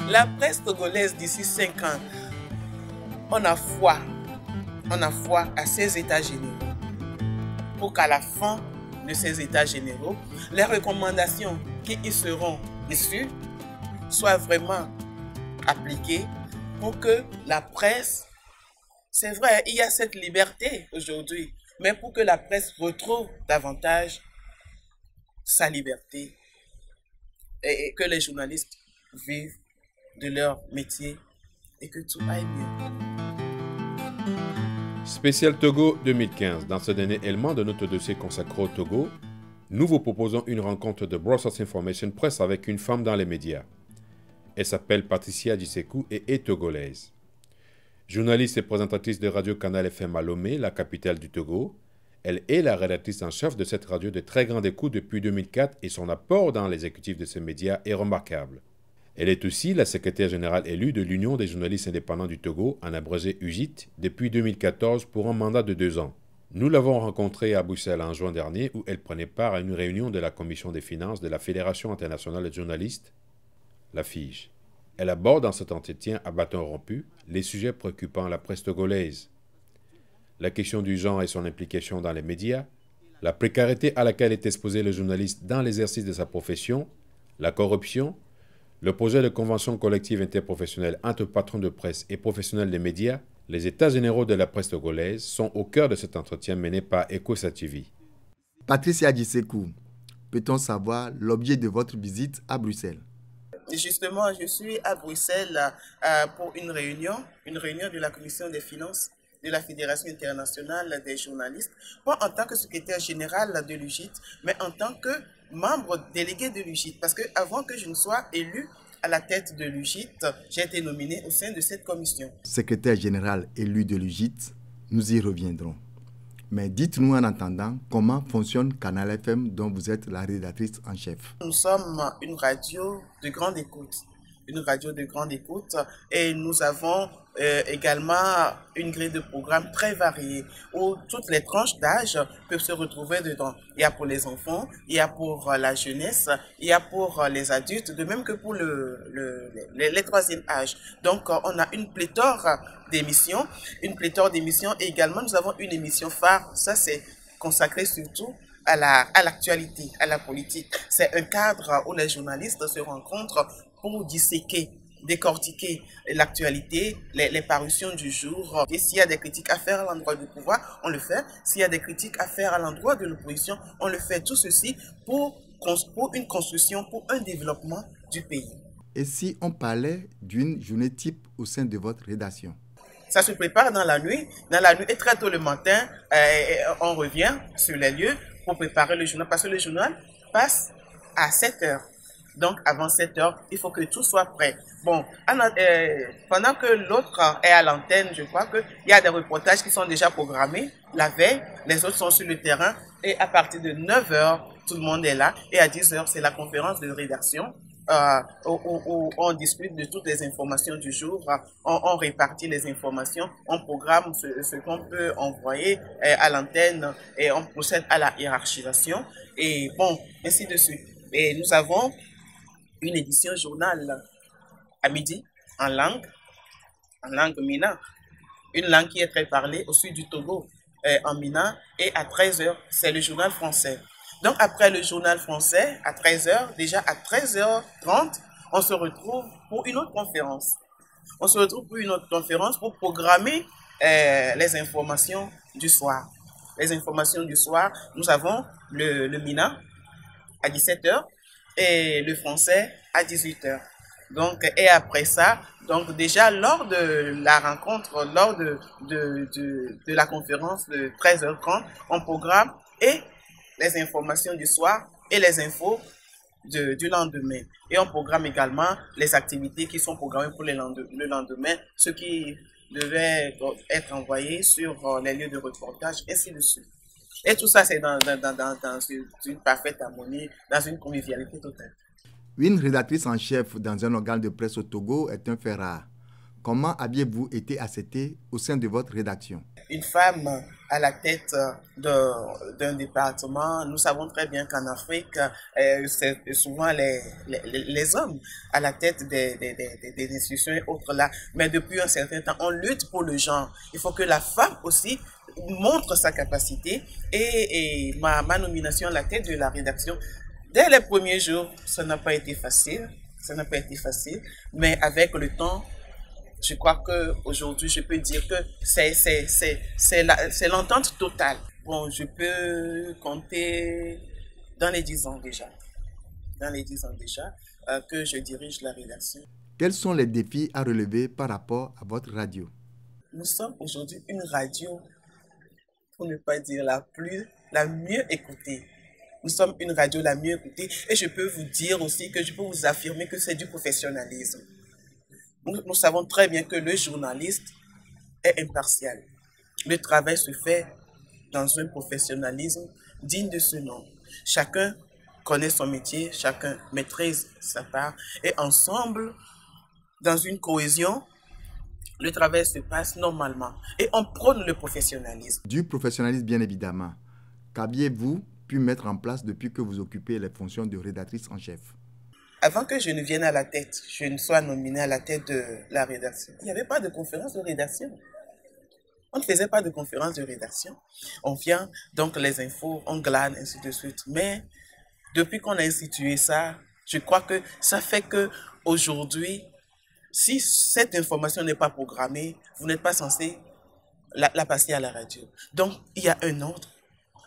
La presse togolaise d'ici 5 ans, on a foi à ces états généraux pour qu'à la fin de ces états généraux, les recommandations qui y seront issues soient vraiment appliquées pour que la presse, c'est vrai, il y a cette liberté aujourd'hui, mais pour que la presse retrouve davantage sa liberté et que les journalistes vivent de leur métier et que tout aille mieux. Spécial Togo 2015. Dans ce dernier élément de notre dossier consacré au Togo, nous vous proposons une rencontre de Brussels Information Press avec une femme dans les médias. Elle s'appelle Patricia Djisekou et est togolaise. Journaliste et présentatrice de Radio Canal FM à Lomé, la capitale du Togo, elle est la rédactrice en chef de cette radio de très grande écoute depuis 2004 et son apport dans l'exécutif de ces médias est remarquable. Elle est aussi la secrétaire générale élue de l'Union des journalistes indépendants du Togo, en abrégé UJIT, depuis 2014 pour un mandat de 2 ans. Nous l'avons rencontrée à Bruxelles en juin dernier où elle prenait part à une réunion de la Commission des finances de la Fédération internationale des journalistes, la FIJ. Elle aborde dans cet entretien à bâton rompu les sujets préoccupant la presse togolaise. La question du genre et son implication dans les médias, la précarité à laquelle est exposé le journaliste dans l'exercice de sa profession, la corruption, le projet de convention collective interprofessionnelle entre patrons de presse et professionnels des médias, les états généraux de la presse togolaise sont au cœur de cet entretien mené par EcoSat TV. Patricia Djisekou, peut-on savoir l'objet de votre visite à Bruxelles? Justement, je suis à Bruxelles pour une réunion de la Commission des finances de la Fédération internationale des journalistes, pas en tant que secrétaire général de l'UJIT, mais en tant que membre délégué de l'UJIT. Parce que avant que je ne sois élu à la tête de l'UJIT, j'ai été nominé au sein de cette commission. Secrétaire général élu de l'UJIT, nous y reviendrons. Mais dites-nous en attendant comment fonctionne Canal FM dont vous êtes la rédactrice en chef. Nous sommes une radio de grande écoute. Et nous avons également une grille de programmes très variée où toutes les tranches d'âge peuvent se retrouver dedans. Il y a pour les enfants, il y a pour la jeunesse, il y a pour les adultes, de même que pour les troisième âges. Donc on a une pléthore d'émissions et également nous avons une émission phare, ça c'est consacré surtout à l'actualité, à la politique. C'est un cadre où les journalistes se rencontrent pour disséquer, décortiquer l'actualité, les parutions du jour. Et s'il y a des critiques à faire à l'endroit du pouvoir, on le fait. S'il y a des critiques à faire à l'endroit de l'opposition, on le fait. Tout ceci pour une construction, pour un développement du pays. Et si on parlait d'une journée type au sein de votre rédaction? Ça se prépare dans la nuit et très tôt le matin, on revient sur les lieux pour préparer le journal, parce que le journal passe à 7 heures. Donc, avant 7 heures, il faut que tout soit prêt. Bon, pendant que l'autre est à l'antenne, je crois qu'il y a des reportages qui sont déjà programmés la veille. Les autres sont sur le terrain. Et à partir de 9 heures, tout le monde est là. Et à 10 heures, c'est la conférence de rédaction où on discute de toutes les informations du jour. On répartit les informations. On programme ce qu'on peut envoyer à l'antenne et on procède à la hiérarchisation. Et bon, ainsi de suite. Et nous avons une édition journal à midi en langue Mina, une langue qui est très parlée au sud du Togo, en Mina, et à 13h, c'est le journal français. Donc après le journal français, à 13h, déjà à 13h30, on se retrouve pour une autre conférence. Pour programmer les informations du soir. Les informations du soir, nous avons le Mina à 17h, et le français à 18h. Donc, et après ça, donc déjà lors de la rencontre, lors de la conférence de 13h30, on programme et les informations du soir et les infos du lendemain. Et on programme également les activités qui sont programmées pour le lendemain, ce qui devait être envoyé sur les lieux de reportage, ainsi de suite. Et tout ça, c'est dans une parfaite harmonie, dans une convivialité totale. Une rédactrice en chef dans un organe de presse au Togo est un fait rare. Comment aviez-vous été accepté au sein de votre rédaction? Une femme à la tête d'un département, nous savons très bien qu'en Afrique, c'est souvent les hommes à la tête des institutions et autres là. Mais depuis un certain temps, on lutte pour le genre. Il faut que la femme aussi montre sa capacité. Et ma nomination à la tête de la rédaction, dès les premiers jours, ça n'a pas été facile. Ça n'a pas été facile. Mais avec le temps, je crois qu'aujourd'hui, je peux dire que c'est l'entente totale. Bon, je peux compter dans les 10 ans déjà. Dans les 10 ans déjà que je dirige la rédaction. Quels sont les défis à relever par rapport à votre radio? Nous sommes aujourd'hui une radio, pour ne pas dire la mieux écoutée. Nous sommes une radio la mieux écoutée. Et je peux vous dire aussi que je peux vous affirmer que c'est du professionnalisme. Nous savons très bien que le journaliste est impartial. Le travail se fait dans un professionnalisme digne de ce nom. Chacun connaît son métier, chacun maîtrise sa part et ensemble, dans une cohésion, le travail se passe normalement et on prône le professionnalisme. Du professionnalisme, bien évidemment. Qu'aviez-vous pu mettre en place depuis que vous occupez les fonctions de rédactrice en chef? Avant que je ne vienne à la tête, je ne sois nominée à la tête de la rédaction, il n'y avait pas de conférence de rédaction. On ne faisait pas de conférence de rédaction. On vient, donc les infos, on glane, ainsi de suite. Mais depuis qu'on a institué ça, je crois que ça fait qu'aujourd'hui, si cette information n'est pas programmée, vous n'êtes pas censé la passer à la radio. Donc, il y a un ordre.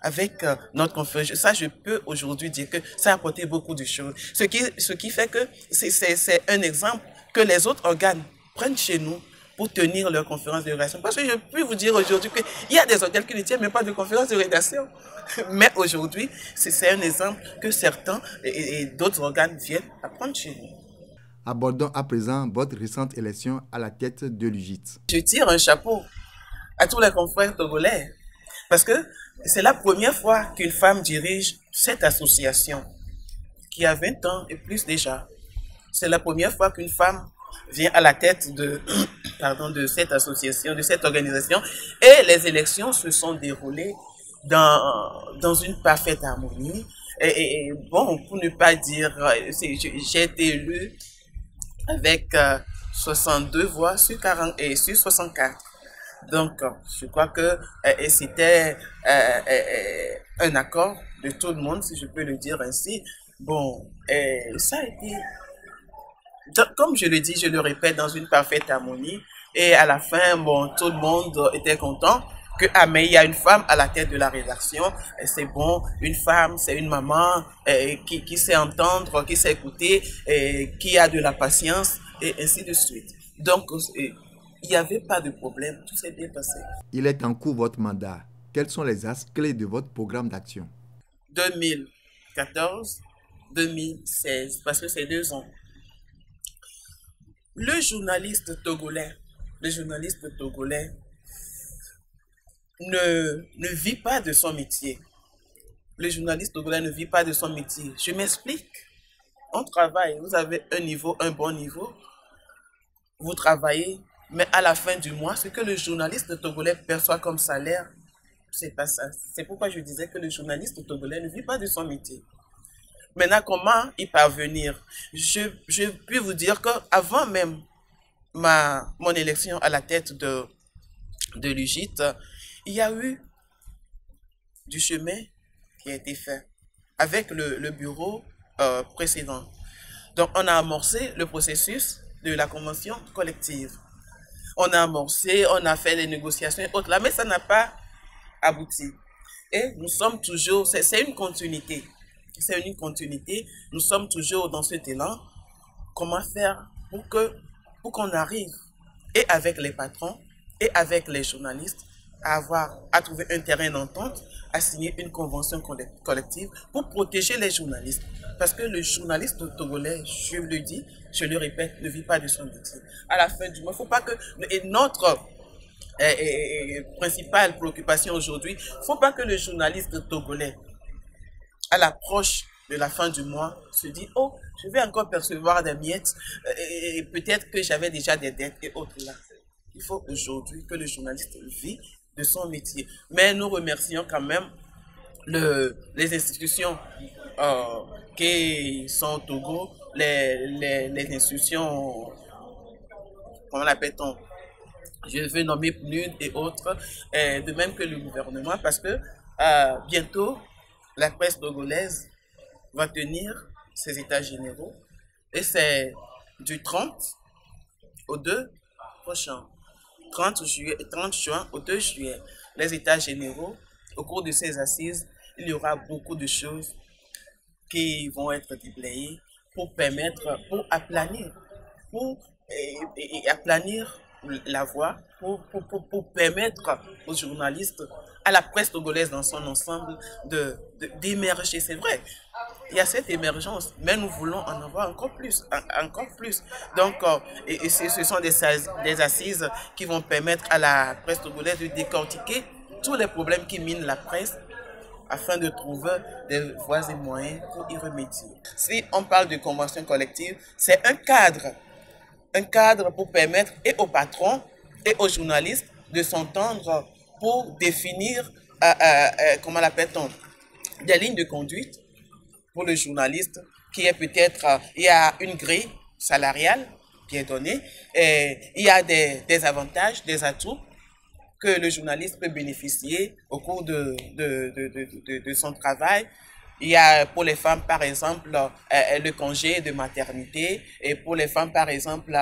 Avec notre conférence, ça je peux aujourd'hui dire que ça a apporté beaucoup de choses. Ce qui fait que c'est un exemple que les autres organes prennent chez nous pour tenir leur conférence de rédaction. Parce que je peux vous dire aujourd'hui qu'il y a des organes qui ne tiennent même pas de conférence de rédaction. Mais aujourd'hui, c'est un exemple que certains et d'autres organes viennent apprendre chez nous. Abordons à présent votre récente élection à la tête de l'UJIT. Je tire un chapeau à tous les confrères togolais parce que c'est la première fois qu'une femme dirige cette association qui a 20 ans et plus déjà. C'est la première fois qu'une femme vient à la tête de cette association, de cette organisation. Et les élections se sont déroulées dans une parfaite harmonie. Et bon, pour ne pas dire, j'ai été élue avec 62 voix sur 40 et sur 64. Donc, je crois que c'était un accord de tout le monde, si je peux le dire ainsi. Bon, ça a été, comme je le dis, je le répète, dans une parfaite harmonie. Et à la fin, bon, tout le monde était content que mais il y a une femme à la tête de la rédaction. C'est bon, une femme, c'est une maman qui sait entendre, qui sait écouter, qui a de la patience, et ainsi de suite. Donc, il n'y avait pas de problème, tout s'est bien passé. Il est en cours votre mandat. Quels sont les axes clés de votre programme d'action? 2014-2016, parce que c'est 2 ans. Le journaliste togolais ne vit pas de son métier. Le journaliste togolais ne vit pas de son métier. Je m'explique. On travaille, vous avez un bon niveau, vous travaillez, mais à la fin du mois, ce que le journaliste togolais perçoit comme salaire, c'est pas ça. C'est pourquoi je disais que le journaliste togolais ne vit pas de son métier. Maintenant, comment y parvenir? Je puis vous dire qu'avant même mon élection à la tête de l'UJIT, il y a eu du chemin qui a été fait avec le bureau précédent. Donc, on a amorcé le processus de la convention collective. On a amorcé, on a fait des négociations et autres là, mais ça n'a pas abouti. Et nous sommes toujours, c'est une continuité. C'est une continuité. Nous sommes toujours dans cet élan. Comment faire pour qu'on arrive, et avec les patrons, et avec les journalistes, à trouver un terrain d'entente, à signer une convention collective pour protéger les journalistes. Parce que le journaliste togolais, je le dis, je le répète, ne vit pas de son métier. À la fin du mois, il ne faut pas que... Et notre principale préoccupation aujourd'hui, il ne faut pas que le journaliste togolais, à l'approche de la fin du mois se dit, oh, je vais encore percevoir des miettes, et peut-être que j'avais déjà des dettes et autres là. Il faut aujourd'hui que le journaliste vit de son métier. Mais nous remercions quand même les institutions qui sont au Togo, les institutions, comment l'appelle-t-on? Je veux nommer PNUD et autres, de même que le gouvernement, parce que bientôt, la presse togolaise va tenir ses états généraux, et c'est du 30 au 2 prochain, 30 juin au 2 juillet, les états généraux. Au cours de ces assises, il y aura beaucoup de choses qui vont être déblayées pour permettre, pour aplanir, et aplanir la voie, pour permettre aux journalistes, à la presse togolaise dans son ensemble, d'émerger. C'est vrai, il y a cette émergence, mais nous voulons en avoir encore plus, encore plus. Donc, ce sont des assises qui vont permettre à la presse togolaise de décortiquer tous les problèmes qui minent la presse afin de trouver des voies et moyens pour y remédier. Si on parle de convention collective, c'est un cadre pour permettre et aux patrons et aux journalistes de s'entendre pour définir, comment l'appelle-t-on, des lignes de conduite pour le journaliste qui est peut-être, il y a une grille salariale qui est donnée, et il y a des avantages, des atouts que le journaliste peut bénéficier au cours de son travail. Il y a pour les femmes, par exemple, le congé de maternité. Et pour les femmes, par exemple,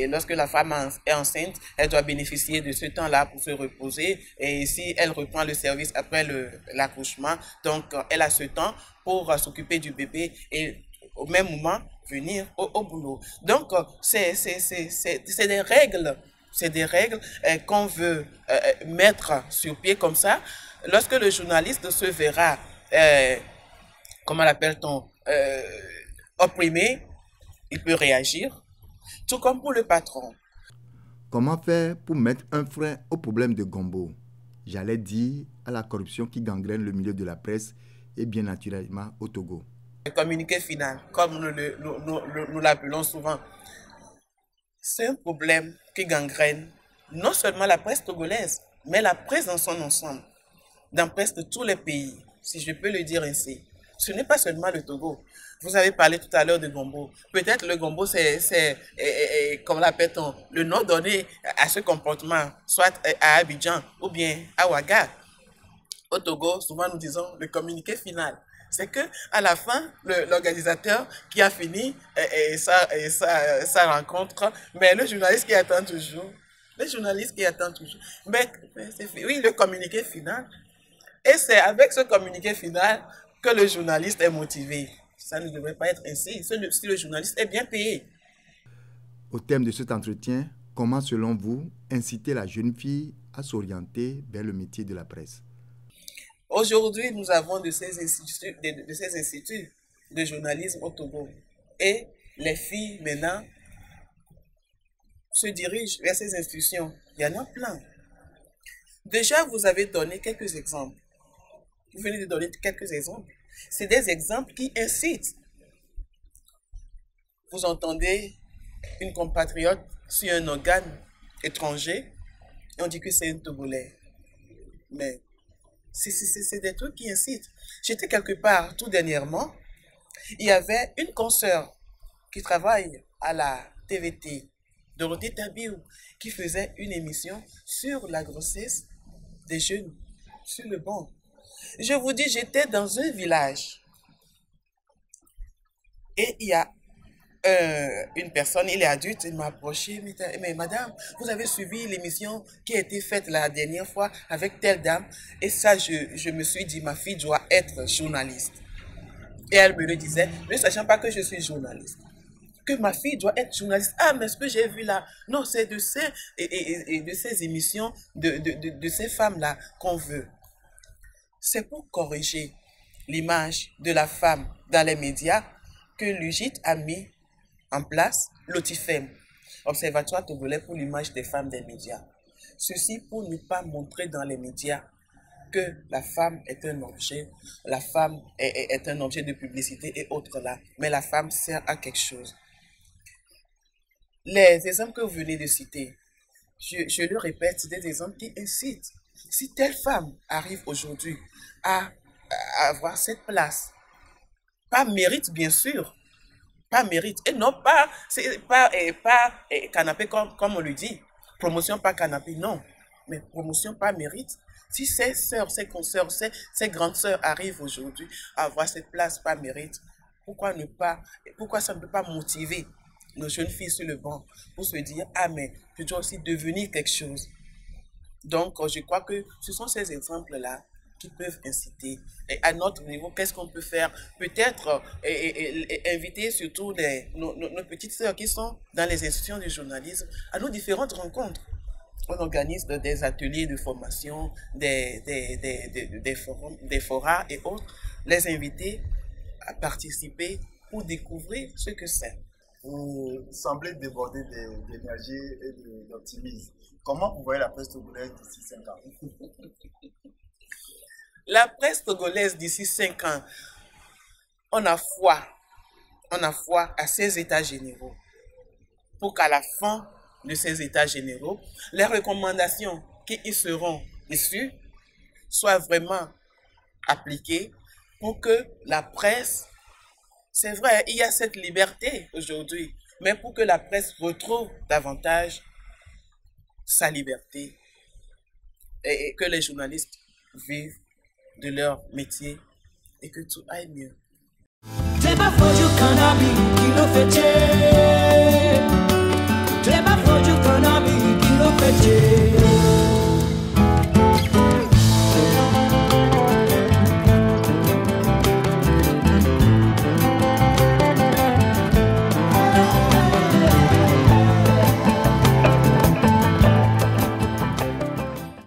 lorsque la femme est enceinte, elle doit bénéficier de ce temps-là pour se reposer. Et si elle reprend le service après l'accouchement, donc elle a ce temps pour s'occuper du bébé et au même moment venir au boulot. Donc, c'est des règles. C'est des règles qu'on veut mettre sur pied comme ça. Lorsque le journaliste se verra, comment l'appelle-t-on, opprimé, il peut réagir, tout comme pour le patron. Comment faire pour mettre un frein au problème de Gombo? J'allais dire à la corruption qui gangrène le milieu de la presse et bien naturellement au Togo. Le communiqué final, comme nous l'appelons souvent, c'est un problème qui gangrène non seulement la presse togolaise, mais la presse dans son ensemble, dans presque tous les pays, si je peux le dire ainsi. Ce n'est pas seulement le Togo. Vous avez parlé tout à l'heure de Gombo. Peut-être le Gombo, c'est comme l'appelle-t-on, le nom donné à ce comportement, soit à Abidjan ou bien à Ouaga. Au Togo, souvent nous disons le communiqué final. C'est que à la fin, l'organisateur qui a fini sa rencontre, mais le journaliste qui attend toujours, mais oui, le communiqué final. Et c'est avec ce communiqué final que le journaliste est motivé. Ça ne devrait pas être ainsi si le journaliste est bien payé. Au terme de cet entretien, comment, selon vous, inciter la jeune fille à s'orienter vers le métier de la presse? Aujourd'hui, nous avons de ces instituts de journalisme au Togo. Et les filles, maintenant, se dirigent vers ces institutions. Il y en a plein. Déjà, vous avez donné quelques exemples. Vous venez de donner quelques exemples. C'est des exemples qui incitent. Vous entendez une compatriote sur un organe étranger et on dit que c'est un Togolais. Mais c'est des trucs qui incitent. J'étais quelque part tout dernièrement. Il y avait une consoeur qui travaille à la TVT, Dorothée Tabiou, qui faisait une émission sur la grossesse des jeunes sur le banc. Je vous dis, j'étais dans un village et il y a une personne, il est adulte, il m'a approché, mais madame, vous avez suivi l'émission qui a été faite la dernière fois avec telle dame, et ça, je me suis dit, ma fille doit être journaliste. Et elle me le disait, ne sachant pas que je suis journaliste, que ma fille doit être journaliste. Ah, mais ce que j'ai vu là, non, c'est de ces émissions, de ces femmes-là qu'on veut. C'est pour corriger l'image de la femme dans les médias que l'UGIT a mis en place l'OTIFEM, Observatoire togolais pour l'image des femmes des médias. Ceci pour ne pas montrer dans les médias que la femme est un objet, la femme est un objet de publicité et autres là, mais la femme sert à quelque chose. Les exemples que vous venez de citer, je le répète, c'est des exemples qui incitent. Si telle femme arrive aujourd'hui à avoir cette place, pas mérite bien sûr, pas mérite, et non pas, c'est pas canapé comme on le dit, promotion pas canapé, non, mais promotion pas mérite. Si ses sœurs, ses consoeurs, ses grandes sœurs arrivent aujourd'hui à avoir cette place pas mérite, pourquoi ça ne peut pas motiver nos jeunes filles sur le banc pour se dire, ah mais je dois aussi devenir quelque chose. Donc, je crois que ce sont ces exemples-là qui peuvent inciter. Et à notre niveau, qu'est-ce qu'on peut faire? Peut-être inviter surtout nos petites sœurs qui sont dans les institutions du journalisme à nos différentes rencontres. On organise des ateliers de formation, des forums, des forats et autres. Les inviter à participer pour découvrir ce que c'est. Vous semblez déborder d'énergie et d'optimisme. Comment vous voyez la presse togolaise d'ici 5 ans? La presse togolaise d'ici 5 ans, on a foi à ces états généraux pour qu'à la fin de ces états généraux, les recommandations qui y seront issues soient vraiment appliquées pour que la presse, c'est vrai, il y a cette liberté aujourd'hui, mais pour que la presse retrouve davantage sa liberté et que les journalistes vivent de leur métier et que tout aille mieux. Tema foju kanabi kilo feche. Tema foju kanabi kilo feche.